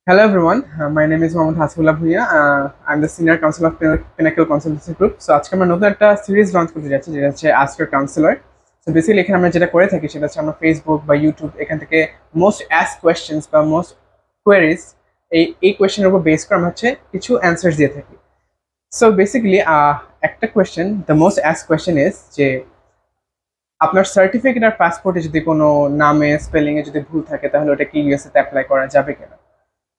Hello everyone, my name is Mohammad Hasbullah Bhuiya. I'm the senior counsel of Pinnacle Consultancy Group. So আজকে আমরা নতুন একটা series launch করতে যাচ্ছি যেটা হচ্ছে ask your councillor. So basically এখানে আমরা যেটা করে থাকি সেটা হচ্ছে আমরা ফেসবুক বা ইউটিউব এখান থেকে মোস্ট আস্ক কোয়েশ্চেন্স বা মোস্ট কোয়েরিজ এই কোয়েশ্চেনের উপর বেস করে আমরা হচ্ছে কিছু অ্যান্সার্স দিয়ে থাকি। সো বেসিক্যালি একটা question, the most ask question is যে আপনার সার্টিফিকেট আর পাসপোর্টে যদি কোনো নামে স্পেলিংয়ে যদি ভুল থাকে তাহলে ওটা কি ইউএসএ তে অ্যাপ্লাই করা যাবে কিনা।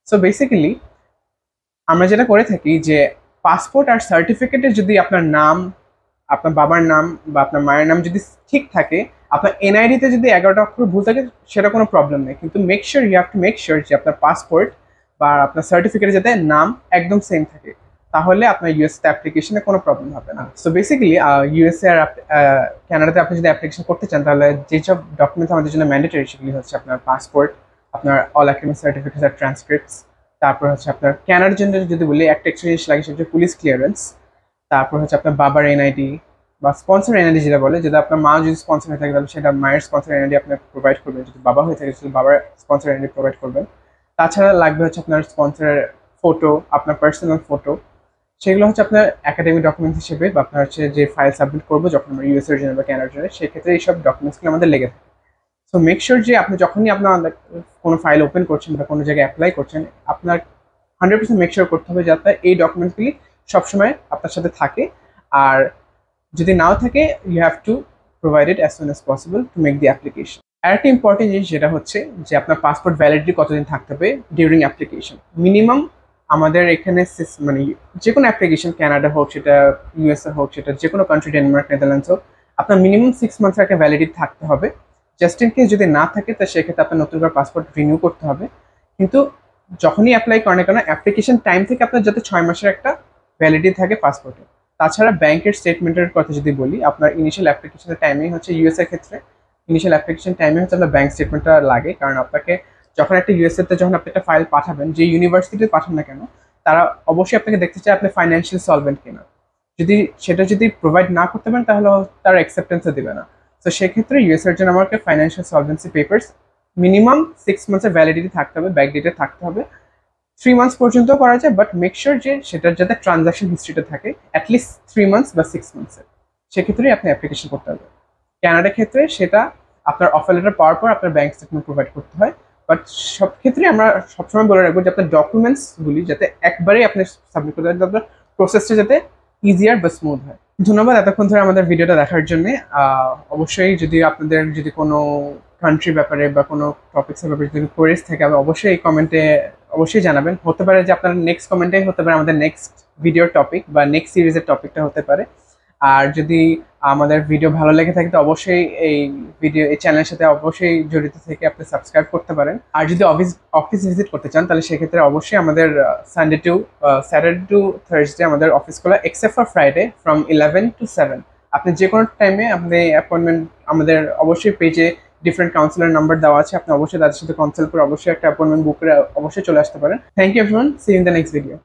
সো বেসিক্যালি আমরা যেটা করে থাকি যে পাসপোর্ট আর সার্টিফিকেটে যদি আপনার নাম, আপনার বাবার নাম বা আপনার মায়ের নাম যদি ঠিক থাকে, আপনার এনআইডিতে যদি 11টা অক্ষর ভুল থাকে সেটা কোনো প্রবলেম নেই, কিন্তু make sure you have to make sure যে আপনার পাসপোর্ট বা আপনার সার্টিফিকেটে যাতে নাম একদম সেম থাকে, তাহলে আপনার ইউএসএ অ্যাপ্লিকেশনে কোনো প্রবলেম হবে না। সো বেসিক্যালি ইউএসএ আর কানাডাতে আপনি যদি অ্যাপ্লিকেশন করতে চান তাহলে যেসব ডকুমেন্টস আমাদের জন্য ম্যান্ডেটরি সেগুলি হচ্ছে আপনার পাসপোর্ট, আপনার অল একাডেমিক সার্টিফিকেট আর ট্রান্সক্রিপ্টস, তারপর হচ্ছে আপনার ক্যানাডার জন্য যদি বলি একটা এক্সট্রা জিনিস লাগে সেটা হচ্ছে পুলিশ ক্লিয়ারেন্স, তারপর হচ্ছে আপনার বাবার এনআইডি বা স্পন্সর এনআইডি যেটা বলে, যদি আপনার মা যদি স্পন্সর হয়ে থাকে তাহলে সেটা মায়ের স্পন্সর এনআইডি আপনি প্রোভাইড করবেন, যদি বাবা হয়ে থাকে তাহলে বাবার স্পন্সর এনআইডি প্রোভাইড করবেন। তাছাড়া লাগবে হচ্ছে আপনার স্পন্সরের ফটো, আপনার পার্সোনাল ফটো, সেগুলো হচ্ছে আপনার একাডেমিক ডকুমেন্টস হিসেবে বা আপনার হচ্ছে যে ফাইল সাবমিট করবো যখন আমরা ইউএসএর জন্য বা ক্যানাডার জন্য, সেক্ষেত্রে এইসব ডকুমেন্টসগুলো আমাদের লেগে থাকে। সো মেক শিওর যে আপনি যখনই আপনার কোনো ফাইল ওপেন করছেন বা কোনো জায়গায় অ্যাপ্লাই করছেন, আপনার 100% মেক শিওর করতে হবে যে আপনার এই ডকুমেন্টসগুলি সবসময় আপনার সাথে থাকে, আর যদি নাও থাকে you have to provide it as soon as possible to make the application. আর একটা ইম্পর্টেন্ট জিনিস যেটা হচ্ছে যে আপনার পাসপোর্ট ভ্যালিডিটি কতদিন থাকতে হবে ডিউরিং অ্যাপ্লিকেশন। মিনিমাম আমাদের এখানে মানে যে কোনো অ্যাপ্লিকেশন, কানাডা হোক, সেটা ইউএসএ হোক, সেটা যে কোনো কান্ট্রি, ডেনমার্ক, নেদারল্যান্ডস হোক, আপনার মিনিমাম 6 মান্থের একটা ভ্যালিডিটি থাকতে হবে। জাস্ট ইন কেস যদি না থাকে তো সেক্ষেত্রে আপনার নতুন করে পাসপোর্ট রিনিউ করতে হবে। কিন্তু যখনই অ্যাপ্লাই করেন না কেন, অ্যাপ্লিকেশন টাইম থেকে আপনার যাতে 6 মাসের একটা ভ্যালিডিটি থাকে পাসপোর্টে। তাছাড়া ব্যাংকের স্টেটমেন্টের কথা যদি বলি, আপনার ইনিশিয়াল অ্যাপ্লিকেশনের টাইমেই হচ্ছে ইউএসএর ক্ষেত্রে ইনিশিয়াল অ্যাপ্লিকেশন টাইমে হচ্ছে আপনার ব্যাংক স্টেটমেন্টটা লাগে, কারণ আপনাকে যখন একটা ইউএসএতে যখন আপনি একটা ফাইল পাঠাবেন, যে ইউনিভার্সিটিতে পাঠান না কেন, তারা অবশ্যই আপনাকে দেখতে চায় আপনি ফাইন্যান্সিয়াল সলভেন্ট কিনা। যদি প্রোভাইড না করতে পারেন তাহলে তারা অ্যাকসেপ্টেন্সও দেবে না। তো সেক্ষেত্রে ইউএসএর জন্য আমাকে ফাইন্যান্সিয়াল সলভেন্সি পেপার্স মিনিমাম 6 মান্থসের ভ্যালিডিটি থাকতে হবে, ব্যাক ডেটে থাকতে হবে। 3 মান্থস পর্যন্ত করা যায়, বাট মেক শিওর যে সেটার যাতে ট্রানজাকশন হিস্ট্রিটা থাকে অ্যাটলিস্ট 3 মান্থস বা 6 মান্থসের, সেক্ষেত্রেই আপনি অ্যাপ্লিকেশন করতে হবে। কানাডার ক্ষেত্রে সেটা আপনার অফার লেটার পাওয়ার পর আপনার ব্যাংক স্টেটমেন্ট প্রোভাইড করতে হয়। বাট সব ক্ষেত্রে আমরা সবসময় বলে রাখবো যে আপনার ডকুমেন্টসগুলি যাতে একবারেই আপনি সাবমিট করতে পারেন, আপনার প্রসেসটা যাতে ইজিয়ার বা স্মুথ হয়। ধন্যবাদ এতক্ষণ ধরে আমাদের ভিডিওটা দেখার জন্য। অবশ্যই যদি আপনাদের যদি কোনো কান্ট্রি ব্যাপারে বা কোনো টপিক্সের ব্যাপারে যদি কোয়েরিজ থাকে, আমি অবশ্যই এই কমেন্টে অবশ্যই জানাবেন। হতে পারে যে আপনার নেক্সট কমেন্টেই হতে পারে আমাদের নেক্সট ভিডিওর টপিক বা নেক্সট সিরিজের টপিকটা হতে পারে। আর যদি আমাদের ভিডিও ভালো লেগে থাকে তো অবশ্যই এই চ্যানেলের সাথে অবশ্যই জড়িত থেকে আপনি সাবস্ক্রাইব করতে পারেন। আর যদি অফিস ভিজিট করতে চান তাহলে সেক্ষেত্রে অবশ্যই আমাদের স্যাটারডে টু থার্সডে আমাদের অফিস খোলা, except for Friday from 11 to 7। আপনি যে কোনো টাইমে আপনি অ্যাপয়েন্টমেন্ট, আমাদের অবশ্যই পেজে ডিফারেন্ট কাউন্সিলর নাম্বার দেওয়া আছে, আপনি অবশ্যই তাদের সাথে কনসাল্ট করে অবশ্যই একটা অ্যাপয়েন্টমেন্ট বুক করে অবশ্যই চলে আসতে পারেন। Thank you everyone, see you in the next video.